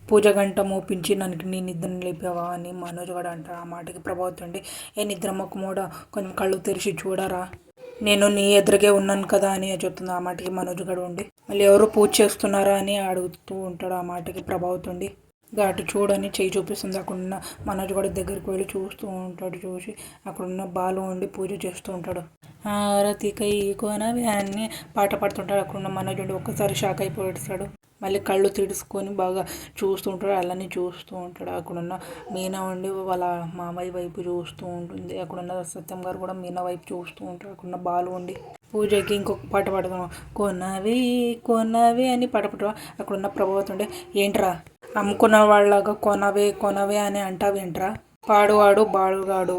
పూజ గంట మోపించి నన్ను నీ నిద్రను లేపావా అని మనోజ్ కూడా అంటారు. ఆ మాటకి ప్రభావతి ఉండి, ఏ నిద్ర మొక్కమోడా, కొంచెం కళ్ళు తెరిచి చూడరా, నేను నీ ఎదురుగే ఉన్నాను కదా అని చెప్తుంది. ఆ మాటకి మనోజ్ గడు ఉండి, మళ్ళీ ఎవరు పూజ చేస్తున్నారా అని అడుగుతూ ఉంటాడు. ఆ మాటకి ప్రభావతి ఉండి, అటు చూడని చెయ్యి చూపిస్తుంది. అక్కడున్న మనోజ్ కూడా దగ్గరికి వెళ్ళి చూస్తూ ఉంటాడు. చూసి అక్కడున్న బాలు ఉండి పూజ చేస్తూ ఉంటాడు. ఆరతికై కోనవే అని పాట పాడుతుంటాడు. అక్కడున్న మనోజ్ ఉండి ఒక్కసారి షాక్ అయిపోతాడు. మళ్ళీ కళ్ళు తీడుచుకొని బాగా చూస్తూ ఉంటాడు. అలానే చూస్తూ ఉంటాడు. అక్కడున్న మీనా ఉండి వాళ్ళ మామయ్య వైపు చూస్తూ ఉంటుంది. అక్కడున్న సత్యం గారు కూడా మీనా వైపు చూస్తూ ఉంటాడు. అక్కడున్న బాలు ఉండి పూజకి ఇంకొక పాట పాడుతాం, కొనవి కొనవి అని పాట పాడతాం. అక్కడున్న ప్రభావతి ఉండి, ఏంట్రా అమ్ముకున్న వాళ్ళగా కొనవే కొనవే అని అంటావేంట్రా, పాడువాడు బాడుగాడు,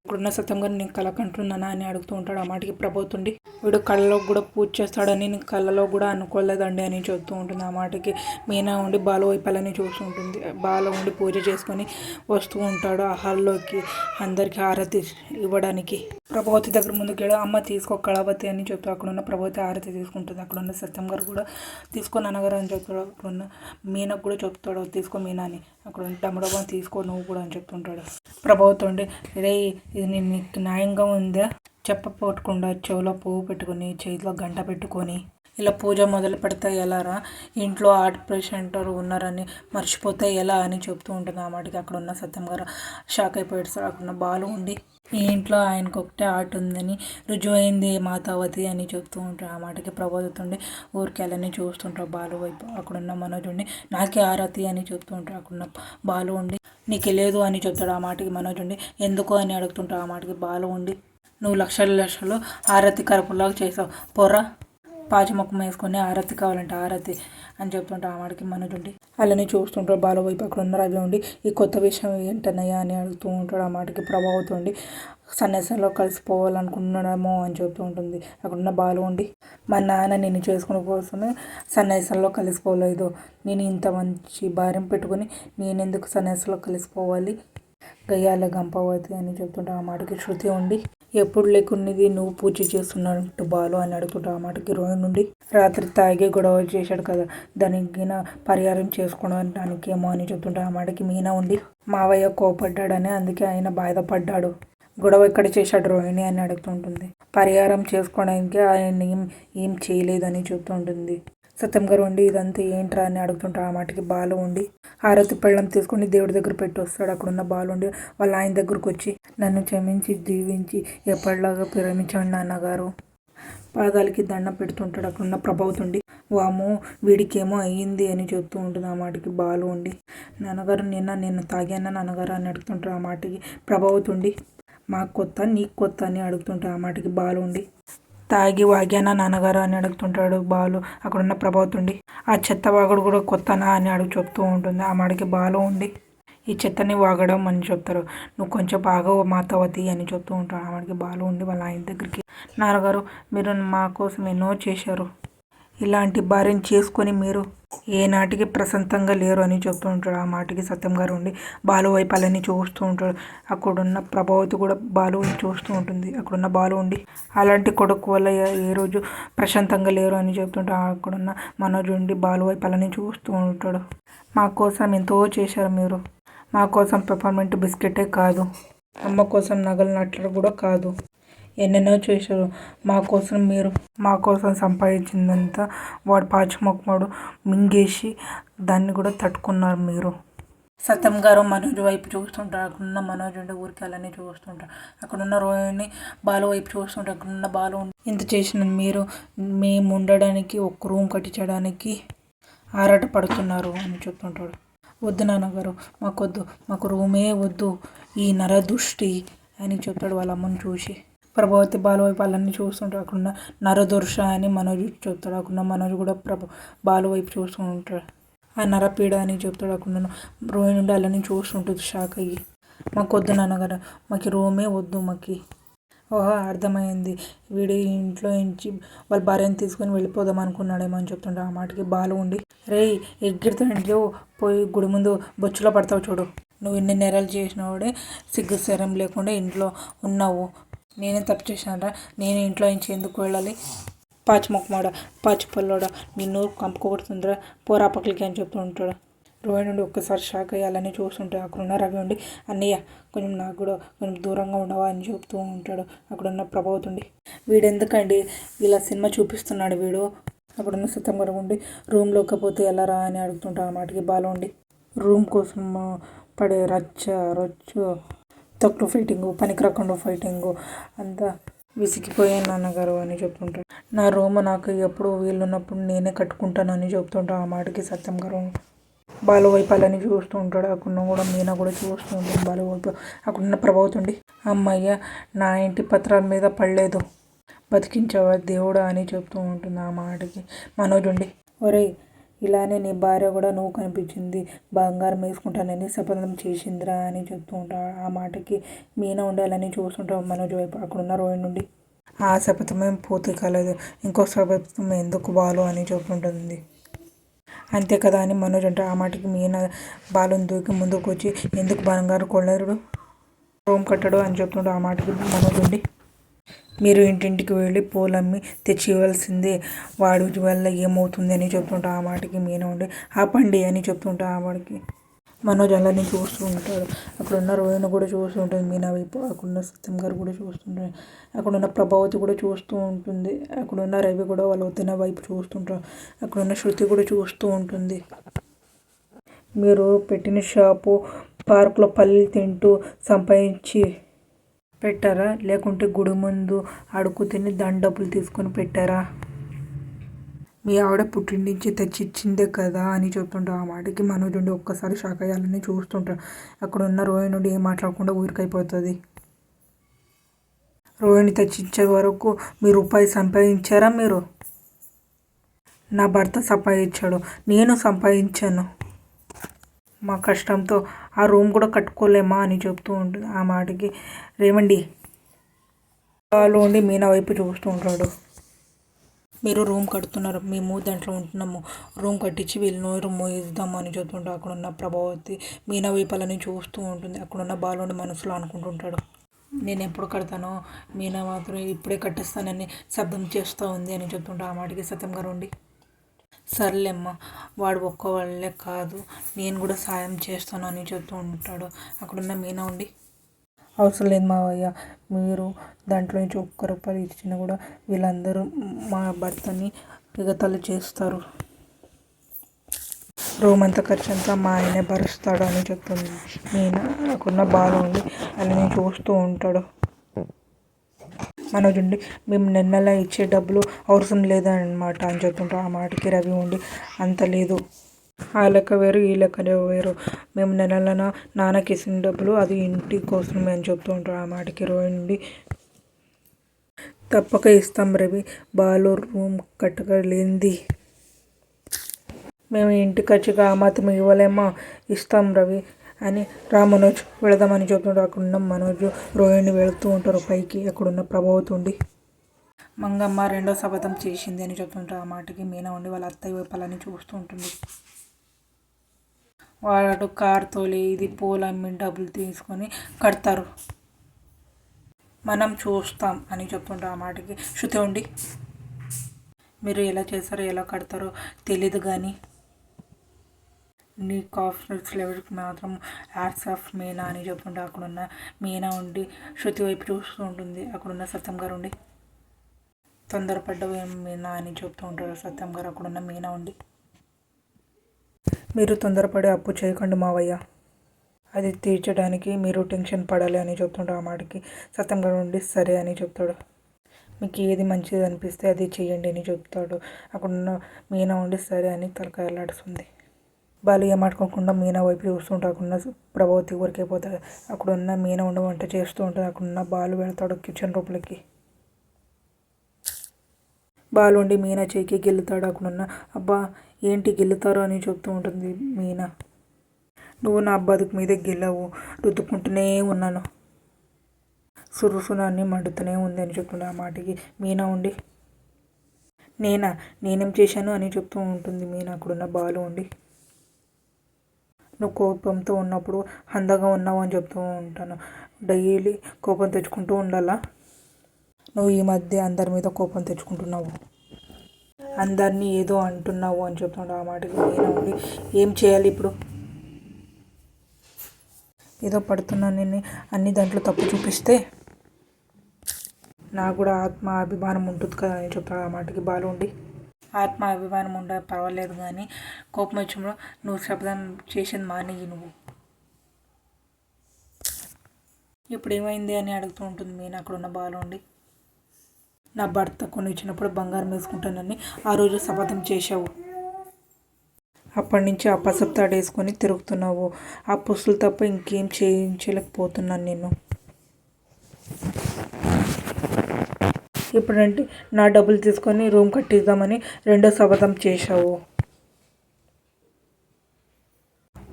ఇప్పుడున్న సత్యం గారు నేను కళ కంటున్నానా అని అడుగుతూ ఉంటాడు. ఆ మాటకి ప్రభావతుండి, వీడు కళ్ళలో కూడా పూజ చేస్తాడని నేను కళ్ళలో కూడా అనుకోలేదండి అని చెప్తూ ఉంటుంది. ఆ మాటకి మీనా ఉండి బాలు వైపాలని చూస్తూ ఉంటుంది. బాలు ఉండి పూజ చేసుకొని వస్తూ ఉంటాడు ఆ హాల్లోకి అందరికి హారతి ఇవ్వడానికి. ప్రభావతి దగ్గర ముందుకు అమ్మ తీసుకో కళావతి అని చెప్తాడు. అక్కడున్న ప్రభావతి హారతి తీసుకుంటుంది. అక్కడున్న సత్యం గారు కూడా తీసుకో నాన్నగారు అని చెప్తాడు. అక్కడున్న మీనకు కూడా చెప్తాడు, తీసుకో మీనా అని. అక్కడ డమ్మడమ్మ తీసుకో నువ్వు కూడా అని చెప్తుంటాడు. ప్రభావతి ఉండి, రే ఇది నీకు న్యాయంగా ఉందా, చెప్పపోకుండా చెవిలో పువ్వు పెట్టుకొని చేతిలో గంట పెట్టుకొని ఇలా పూజ మొదలు పెడితే ఎలారా, ఇంట్లో హార్ట్ పేషెంట్ ఉన్నారని మర్చిపోతే ఎలా అని చెప్తూ ఉంటుంది. ఆ మాటకి అక్కడ ఉన్న సత్యం గారు షాక్ అయిపోయాడు. సార్ అక్కడ ఉన్న బాలు ఉండి, ఈ ఇంట్లో ఆయనకు ఒకటే ఆర్ట్ ఉందని రుజువైంది మాతావతి అని చెప్తూ ఉంటాడు. ఆ మాటకి ప్రభావితుండి ఊరికి వెళ్ళని చూస్తుంటాడు బాలు వైపు. అక్కడున్న మనోజ్ ఉండి, నాకే ఆరతి అని చెప్తూ ఉంటాడు. అక్కడున్న బాలు ఉండి, నీకు లేదు అని చెప్తాడు. ఆ మాటకి మనోజ్ ఉండి, ఎందుకు అని అడుగుతుంటాడు. ఆ మాటకి బాలు ఉండి, నువ్వు లక్షలు ఆరతి కరపులాగా చేసావు, పొర్రా పాచిముఖం వేసుకొని ఆరతి కావాలంటే ఆరతి అని చెప్తుంటా. ఆ మాటకి మనోజ్ ఉండి అలానే చూస్తుంటాడు బాలు వైపు. అక్కడ ఉన్న రవి ఉండి, ఈ కొత్త విషయం ఏంటన్నయ్యా అని అడుగుతూ ఉంటాడు. ఆ మాటకి ప్రభావతి ఉండి, సన్యాసంలో కలిసిపోవాలనుకుంటున్నాడేమో అని చెప్తూ ఉంటుంది. అక్కడున్న బాలు ఉండి, మా నాన్న నిన్ను చేసుకునే కోసమే సన్యాసంలో కలిసిపోలేదు, నేను ఇంత మంచి భార్యం పెట్టుకుని నేనెందుకు సన్యాసంలో కలిసిపోవాలి, గయ్యాల గంపవతి అని చెప్తుంటా. ఆ మాటకి శృతి ఉండి, ఎప్పుడు లేకున్నది నువ్వు పూజ చేస్తున్నట్టు బాలు అని అడుగుతుంటా. ఆ మాటకి రోహిణి నుండి, రాత్రి తాగి గొడవ చేశాడు కదా, దానికి పరిహారం చేసుకోవడానికేమో అని చెప్తుంటా. ఆ మాటకి మీనా ఉండి, మావయ్య కోపడ్డాడని అందుకే ఆయన బాధపడ్డాడు, గొడవ ఎక్కడ చేశాడు రోహిణి అని అడుగుతుంటుంది. పరిహారం చేసుకోవడానికి ఆయన ఏం చేయలేదని చెప్తుంటుంది. సత్యం గారు ఉండి, ఇదంతా ఏంట్రా అని అడుగుతుంటాడు. ఆ మాటకి బాలు ఉండి హారతి పళ్ళం తీసుకొని దేవుడి దగ్గర పెట్టి వస్తాడు. అక్కడున్న బాలు ఉండి వాళ్ళ ఆయన దగ్గరకు వచ్చి, నన్ను క్షమించి దీవించి ఎప్పటిలాగా ప్రేమించండి నాన్నగారు, పాదాలకి దండం పెడుతుంటాడు. అక్కడున్న ప్రభావతి ఉండి, వామో వీడికేమో అయ్యింది అని చెప్తూ ఉంటుంది. ఆ మాటకి బాలు ఉండి, నాన్నగారు నిన్న తాగానా నాన్నగారు అని అడుగుతుంటాడు. ఆ మాటకి ప్రభావతి ఉండి, మాకు కొత్త నీకు కొత్త అని అడుగుతుంటాడు. ఆ మాటకి బాలు ఉండి, తాగి వాగానా నాన్నగారు అని అడుగుతుంటాడు బాలు. అక్కడున్న ప్రభావతి ఉండి, ఆ చెత్త వాగుడు కూడా కొత్తనా అని చెప్తూ ఉంటుంది. ఆ మాటకి బాలు ఉండి, ఈ చెత్తని వాగడం అని చెప్తారు, నువ్వు కొంచెం బాగా మాతావతి అని చెప్తూ ఉంటాడు. ఆ మాటకి బాలు ఉండి వాళ్ళ ఆయన దగ్గరికి, నాన్నగారు మీరు మా కోసం ఎన్నో చేశారు, ఇలాంటి భార్యను చేసుకొని మీరు ఏనాటికి ప్రశాంతంగా లేరు అని చెప్తూ ఉంటాడు. ఆ మాటకి సత్యం గారు ఉండి బాలు వైపు అలాని చూస్తూ ఉంటాడు. అక్కడున్న ప్రభావతి కూడా బాలు చూస్తూ ఉంటుంది. అక్కడున్న బాలు ఉండి, అలాంటి కొడుకు వల్ల ఏ రోజు ప్రశాంతంగా లేరు అని చెప్తుంటాడు. అక్కడున్న మనోజ్ ఉండి బాలు వైపు అలాని చూస్తూ ఉంటాడు. మా కోసం ఎంతో చేశారు మీరు, మా కోసం పెప్పర్మెంట్ బిస్కెటే కాదు, అమ్మ కోసం నగలు నట్లు కూడా కాదు, ఎన్నెన్నో చేశారు మా కోసం, మీరు మా కోసం సంపాదించిందంతా వాడు పాచిమొక్కడు మింగేసి దాన్ని కూడా తట్టుకున్నారు మీరు. సత్యం గారు మనోజ్ వైపు చూస్తుంటారు. అక్కడున్న మనోజ్ ఉండే ఊరికి అలానే చూస్తుంటారు. అక్కడున్న రోహిణి బాలు వైపు చూస్తుంటారు. అక్కడున్న బాలు ఇంత చేసిన మీరు మేము ఉండడానికి ఒక రూమ్ కట్టించడానికి ఆరాట పడుతున్నారు అని చెప్తుంటాడు. వద్దు నాన్నగారు, మాకొద్దు, మాకు రూమే వద్దు, ఈ నరదృష్టి అని చెప్తాడు వాళ్ళ అమ్మని చూసి. ప్రభావతి బాలు వైపు వాళ్ళని చూస్తుంటాడు. అక్కడున్న నరదోష అని మనోజ్ చెప్తాడు. అక్కడున్న మనోజ్ కూడా బాలు వైపు చూస్తూ ఉంటాడు. ఆ నరపీడ అని చెప్తాడు. అక్కడున్న రోహిణి నుండి అలాని చూస్తుంటుంది షాక్ అయ్యి. మాకు వద్దు నాన్నగారు, మాకు రూమే వద్దు, మాకు ఓహో అర్థమైంది, వీడి ఇంట్లో నుంచి వాళ్ళ భార్యను తీసుకొని వెళ్ళిపోదాం అనుకున్నాడేమో అని చెప్తుంటాడు. ఆ మాటకి బాలు ఉండి, రే ఎగ్గిరితో పోయి గుడి ముందు బొచ్చులో పడతావు చూడు, నువ్వు ఇన్ని నేరాలు చేసినవాడే సిగ్గు శరం లేకుండా ఇంట్లో ఉన్నావు, నేనే తప్పు చేశానరా, నేను ఇంట్లో నుంచి ఎందుకు వెళ్ళాలి, పాచిమొక్కమాడ పాచి పల్లోడా నిన్ను కంపుకొడుతుందిరా పోరా పక్కలకి అని చెప్తూ ఉంటాడు. రోహిణి నుండి ఒక్కసారి షాక్ అయ్యాలని చూస్తుంటే అక్కడున్న రవి ఉండి అన్నయ్య కొంచెం నాకు కూడా కొంచెం దూరంగా ఉండవా అని చెప్తూ ఉంటాడు. అక్కడున్న ప్రభావతి ఉండి వీడెందుకండి ఇలా సినిమా చూపిస్తున్నాడు వీడు. అక్కడున్న సత్యం గారు ఉండి రూమ్లోకి పోతే ఎలా రా అని అడుగుతుంటా. ఆ మాటకి బాలు ఉండి రూమ్ కోసం పడే రచ్చు తక్కువ ఫైటింగు పనికి రాకుండా ఫైటింగు అంతా విసిగిపోయాను నాన్నగారు అని చెప్తుంటాడు. నా రూమ్ నాకు ఎప్పుడు వీలున్నప్పుడు నేనే కట్టుకుంటానని చెప్తుంటా. ఆ మాటకి సత్యం గారు బాలు వైపు అలాని చూస్తూ ఉంటాడు. అక్కడ కూడా మీనా కూడా చూస్తూ ఉంటుంది బాలు వైపు. అక్కడున్న ప్రభావతి ఉండి అమ్మయ్య నా ఇంటి పత్రాల మీద పడలేదు బతికించావా దేవుడా అని చెప్తూ ఉంటుంది. ఆ మాటకి మనోజ్ ఉండి ఒరేయ్ ఇలానే నీ భార్య కూడా నువ్వు కనిపించింది బంగారం వేసుకుంటానని శపథం చేసిందిరా అని చెప్తూ ఉంటా. ఆ మాటకి మీనా ఉండి అలానే చూస్తుంటావు మనోజ్ వైపు. అక్కడున్న రోహిణి నుండి ఆ శపథమేం పూర్తి కాలేదు ఇంకో శపథం ఎందుకు బాలు అని చెప్తుంటుంది. అంతే కదా అని మనోజ్ అంటే. ఆ మాటకి మీనా బాలుని దూకి ముందుకు వచ్చి ఎందుకు బంగారు కొనలేడు రూమ్ కట్టడు అని చెప్తుంటే. ఆ మాటకి మనోజ్ ఉండి మీరు ఇంటింటికి వెళ్ళి పూలమ్మి తెచ్చి ఇవ్వాల్సిందే వాడి వల్ల ఏమవుతుంది అని చెప్తుంటా. ఆ మాటకి మీనా ఉండి ఆపండి అని చెప్తుంటా. ఆ వాడికి మనోజ్ అలానే చూస్తూ ఉంటాడు. అక్కడున్న రోహిణి కూడా చూస్తూ ఉంటుంది మీనా వైపు. అక్కడున్న సత్యం గారు కూడా చూస్తుంటారు. అక్కడున్న ప్రభావతి కూడా చూస్తూ ఉంటుంది. అక్కడున్న రవి కూడా వాళ్ళ వదిన వైపు చూస్తుంటారు. అక్కడున్న శృతి కూడా చూస్తూ ఉంటుంది. మీరు పెట్టిన షాపు పార్కులో పల్లీలు తింటూ సంపాదించి పెట్టారా లేకుంటే గుడి ముందు అడుగు తిని దాని డబ్బులు తీసుకొని పెట్టారా మీ ఆవిడ పుట్టింటి తెచ్చి ఇచ్చిందే కదా అని చెప్తుంటా. ఆ మాటకి మనోజ్ నుండి ఒక్కసారి షాక్ అయ్యాలని చూస్తుంటాడు. అక్కడ ఉన్న రోహిణి నుండి ఏం మాట్లాడకుండా ఊరికైపోతుంది. రోహిణి తెచ్చిచ్చే వరకు మీరు రూపాయి సంపాదించారా మీరు? నా భర్త సంపాదించాడు నేను సంపాదించాను మా కష్టంతో ఆ రూమ్ కూడా కట్టుకోలేమా అని చెప్తూ ఉంటుంది. ఆ మాటకి రేవండి వాళ్ళు ఉండి మీనా వైపు చూస్తూ ఉంటాడు. మీరు రూమ్ కడుతున్నారు మేము దాంట్లో ఉంటున్నాము రూమ్ కట్టించి వీళ్ళు నోరు మోయిద్దాము అని చెప్తుంటాడు. అక్కడున్న ప్రభావతి మీనా వైపులని చూస్తూ ఉంటుంది. అక్కడున్న బాలుని మనసులో అనుకుంటుంటాడు నేను ఎప్పుడు కడతానో మీనా మాత్రం ఇప్పుడే కట్టిస్తానని శబ్దం చేస్తూ ఉంది అని చెప్తుంటా. ఆ మాటకి సత్యం గారు ఉండి సర్లేమ్మ వాడు ఒక్కవాళ్ళే కాదు నేను కూడా సాయం చేస్తాను అని చెప్తూ ఉంటాడు. అక్కడున్న మీనా ఉండి అవసరం లేదు మావయ్య మీరు దాంట్లో నుంచి ఒక్క రూపాయలు ఇచ్చినా కూడా వీళ్ళందరూ మా భర్తని ఎగతాళి చేస్తారు రూమ్ అంతా ఖర్చు అంతా మా ఆయనే భరుస్తాడు అని చెప్తుంది మీనా. అక్కడున్న బాలు ఉండి అలానే చూస్తూ ఉంటాడు. మనోజ్ ఉండి మేము నెల ఇచ్చే డబ్బులు అవసరం లేదన్నమాట అని చెప్తుంటాం. ఆ మాటకి రవి ఉండి అంత లేదు ఆ లెక్క వేరు ఈ లెక్క వేరు మేము నెలన నాన్నకి ఇచ్చిన డబ్బులు అది ఇంటి కోసమే అని చెప్తూ ఉంటాం. ఆ మాటకి రోహిణి నుండి తప్పక ఇస్తాం రవి బాలు రూమ్ కట్టగలేంది మేము ఇంటి ఖర్చుగా ఆ మాత్రం ఇవ్వలేమా ఇస్తాం రవి అని రా మనోజ్ వెళదామని చెప్తుంటారు. అక్కడున్న మనోజ్ రోహిణి వెళుతూ ఉంటారు పైకి. అక్కడున్న ప్రభావతి ఉండి మంగమ్మ రెండో శపథం చేసింది అని చెప్తుంటారు. ఆ మాటకి మీనా ఉండి వాళ్ళ అత్తయ్య వైపులని చూస్తూ ఉంటుంది. వాడు కారు తోలి ఇది పూలు అమ్మి డబ్బులు తీసుకొని కడతారు మనం చూస్తాం అని చెప్తుంటారు. ఆ మాటకి శృతి ఉండి మీరు ఎలా చేస్తారో ఎలా కడతారో తెలీదు కానీ నీ కాన్ఫిడెన్స్ లెవెల్కి మాత్రం హ్యాట్స్ ఆఫ్ మీనా అని చెప్పుకుంటే అక్కడున్న మీనా ఉండి శృతి వైపు చూస్తూ ఉంటుంది. అక్కడున్న సత్యం గారు ఉండి తొందరపడ్డవేం మీనా అని చెప్తూ ఉంటారు. సత్యం గారు అక్కడున్న మీనా ఉండి మీరు తొందరపడి అప్పు చేయకండి మావయ్య అది తీర్చడానికి మీరు టెన్షన్ పడాలి అని చెప్తుంటారు. ఆ మాటకి సత్యం గారు ఉండి సరే అని చెప్తాడు. మీకు ఏది మంచిది అనిపిస్తే అది చెయ్యండి అని చెప్తాడు. అక్కడున్న మీనా ఉండి సరే అని తలకాయలాడుతుంది. బాలు ఏమాడుకోకుండా మీనా వైపు చూస్తుంటే అక్కడున్న ప్రభావతి ఊరికైపోతాడు. అక్కడున్న మీనా ఉండి వంట చేస్తూ ఉంటుంది. అక్కడున్న బాలు వెళ్తాడు కిచెన్ రూమ్లోకి. బాలు ఉండి మీనా చేయికి గెలుతాడు. అక్కడున్న అబ్బా ఏంటి గెలుతారు అని చెప్తూ ఉంటుంది మీనా. నువ్వు నా బతుకు మీదే గెలవు రుద్దుకుంటూనే ఉన్నాను సురుసునాన్ని మండుతూనే ఉంది అని చెప్తుండే. ఆ మాటకి మీనా ఉండి నేనేం చేశాను అని చెప్తూ ఉంటుంది మీనా. అక్కడున్న బాలు ఉండి నువ్వు కోపంతో ఉన్నప్పుడు హందగా ఉన్నావు అని చెప్తూ ఉంటాను డైలీ కోపం తెచ్చుకుంటూ ఉండాలా నువ్వు ఈ మధ్య అందరి మీద కోపం తెచ్చుకుంటున్నావు అందరినీ ఏదో అంటున్నావు అని చెప్తున్నాడు. ఆ మాటకి మీనా ఉండి ఏం చేయాలి ఇప్పుడు ఏదో పడుతున్నానని అన్ని దాంట్లో తప్పు చూపిస్తే నాకు కూడా ఆత్మ అభిమానం ఉంటుంది కదా అని చెప్తాడు. ఆ మాటకి బాలు ఉండి, ఆత్మ అభిమానం ఉండే పర్వాలేదు కానీ కోపం వచ్చినప్పుడు నువ్వు శబ్దం చేసింది మానేయి నువ్వు. ఇప్పుడు ఏమైంది అని అడుగుతూ ఉంటుంది మీనా అక్కడ ఉన్న బాలు ఉండి. నా భర్త కొని ఇచ్చినప్పుడు బంగారం వేసుకుంటానని ఆ రోజు శపథం చేశావు. అప్పటి నుంచి ఆ పసుపు తాడు వేసుకొని తిరుగుతున్నావు. ఆ పుస్తులు తప్ప ఇంకేం చేయించలేకపోతున్నాను నేను. ఇప్పుడంటే నా డబ్బులు తీసుకొని రూమ్ కట్టిద్దామని రెండో శపథం చేశావు.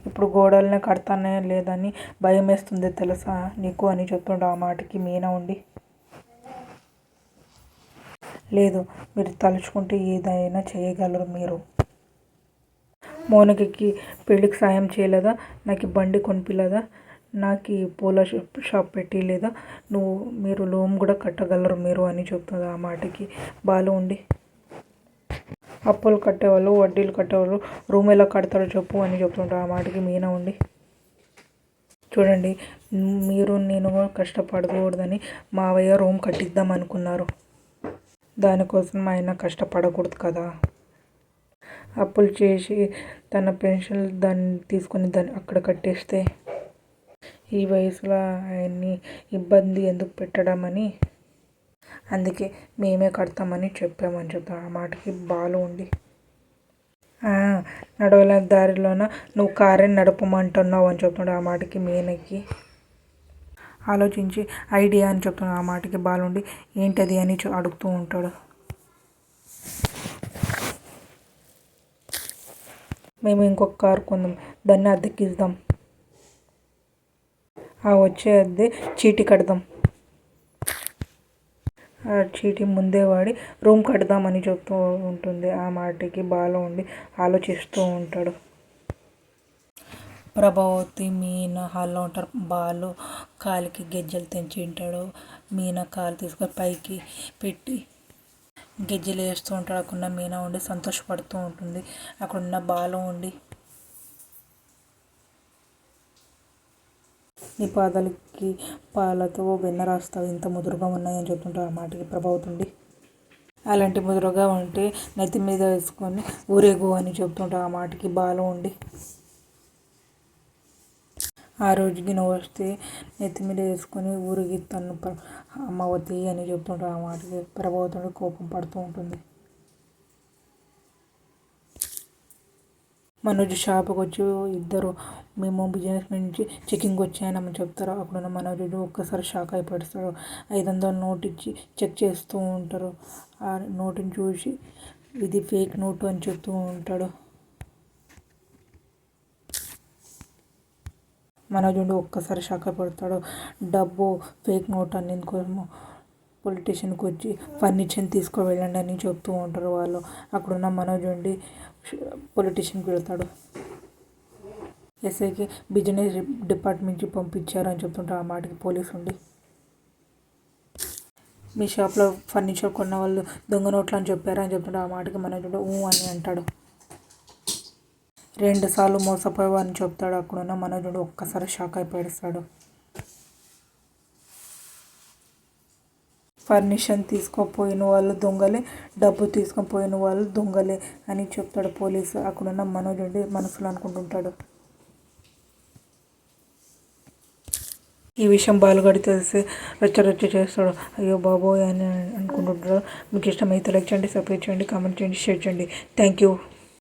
ఇప్పుడు గోడల్ని కడతానే లేదని భయం వేస్తుంది తెలుసా నీకు అని చెప్తుండే. ఆ మాటకి మీనా ఉండి, లేదు మీరు తలుచుకుంటే ఏదైనా చేయగలరు. మీరు మౌనికకి పెళ్ళికి సాయం చేయలేదా, నాకు బండి కొనిపిలేదా, నాకు పూల షాప్ పెట్టి లేదా, మీరు లోన్ కూడా కట్టగలరు మీరు అని చెప్తుంది. ఆ మాటకి బాలు ఉండి, అప్పులు కట్టేవాళ్ళు వడ్డీలు కట్టేవాళ్ళు రూమ్ ఎలా కడతారో చెప్పు అని చెప్తుంటారు. ఆ మాటకి మీనా ఉండి, చూడండి మీరు నేను కష్టపడకూడదని మావయ్య రూమ్ కట్టిద్దాం అనుకున్నారు. దానికోసం ఆయన కష్టపడకూడదు కదా. అప్పులు చేసి తన పెన్షన్ దాన్ని తీసుకొని దాన్ని అక్కడ కట్టేస్తే ఈ వయసులో ఆయన్ని ఇబ్బంది ఎందుకు పెట్టడం అని అందుకే మేమే కడతామని చెప్పామని చెప్తాం. ఆ మాటకి బాలు ఉండి, నడవల దారిలోన నువ్వు కారే నడపమంటున్నావు అని చెప్తున్నాడు. ఆ మాటకి మీనకి ఆలోచించి ఐడియా అని చెప్తున్నాడు. ఆ మాటకి బాలు ఉండి, ఏంటది అని అడుగుతూ ఉంటాడు. మేము ఇంకొక కారు కొందాం, దాన్ని అద్దెకిద్దాం, ఆ వచ్చే అద్దె చీటీ కడదాం, ఆ చీటీ ముందే వాడి రూమ్ కడదామని చెప్తూ ఉంటుంది. ఆ మాటకి బాలు ఉండి ఆలోచిస్తూ ఉంటాడు. ప్రభావతి మీనా హాల్లో ఉంటారు. బాలు కాలికి గెజ్జలు తెంచి ఉంటాడు. మీనా కాలు తీసుకొని పైకి పెట్టి గెజ్జలు వేస్తూ ఉంటాడు. అక్కడున్న మీనా ఉండి సంతోషపడుతూ ఉంటుంది. అక్కడున్న బాలు ఉండి, నీ పాదాలకి పాలతో వెన్న రాస్తావు, ఇంత ముదురుగా ఉన్నాయని చెప్తుంటాడు. ఆ మాటకి ప్రభావతుండి, అలాంటి ముదురుగా ఉంటే నెత్తి మీద వేసుకొని ఊరేగు అని చెప్తుంటాడు. ఆ మాటకి బాలు ఉండి, ఆ రోజుకి నువ్వు వస్తే నెత్తి మీద వేసుకొని ఊరిగిస్తాను అమ్మవతి అని చెప్తుంటాడు. ఆ మాటకి ప్రభావతుండి కోపం పడుతూ ఉంటుంది. మనోజ్ షాప్కి వచ్చి ఇద్దరు మేము బిజినెస్ నుంచి చెకింగ్ వచ్చాయని చెప్తారు. అక్కడున్న మనోజ్ ఒక్కసారి షాక్ అయిపోతాడు. 500 నోట్ ఇచ్చి చెక్ చేస్తూ ఉంటారు. ఆ నోటుని చూసి ఇది ఫేక్ నోటు అని చెప్తూ ఉంటాడు. మనోజ్ ఒక్కసారి షాక్ అయిపోతాడు. డబ్బు ఫేక్ నోట్ అందుకోసము పొలిటీషియన్కి వచ్చి ఫర్నిచర్ని తీసుకువెళ్ళండి అని చెప్తూ ఉంటారు వాళ్ళు. అక్కడున్న మనోజ్ ఉండి పొలిటీషియన్కి వెళ్తాడు. ఎస్ఐకి బిజినెస్ డిపార్ట్మెంట్ నుంచి పంపించారు అని చెప్తుంటారు. ఆ మాటకి పోలీసు ఉండి, మీ షాప్లో ఫర్నిచర్ కొన్న వాళ్ళు దొంగ నోట్లు అని చెప్పారు అని చెప్తుంటారు. ఆ మాటకి మనోజ్ అని అంటాడు. 2 సార్లు మోసపోయావు అని చెప్తాడు. అక్కడున్న మనోజ్ ఒక్కసారి షాక్ అయిపోతాడు. ఫర్నిచర్ తీసుకుపోయిన వాళ్ళు దొంగలే, డబ్బు తీసుకుపోయిన వాళ్ళు దొంగలే అని చెప్తాడు పోలీసు. అక్కడున్న మనోజ్ మనసులో అనుకుంటుంటాడు. ఈ విషయం బాలుగడి తెలిసి రచ్చరచ్చ చేస్తాడు. అయ్యో బాబోయ్ అని అనుకుంటుంటాడు. మీకు ఇష్టమైతే లైక్ చేయండి, సబ్స్క్రైబ్ చేయండి, కామెంట్ చేయండి, షేర్ చేయండి. Thank you.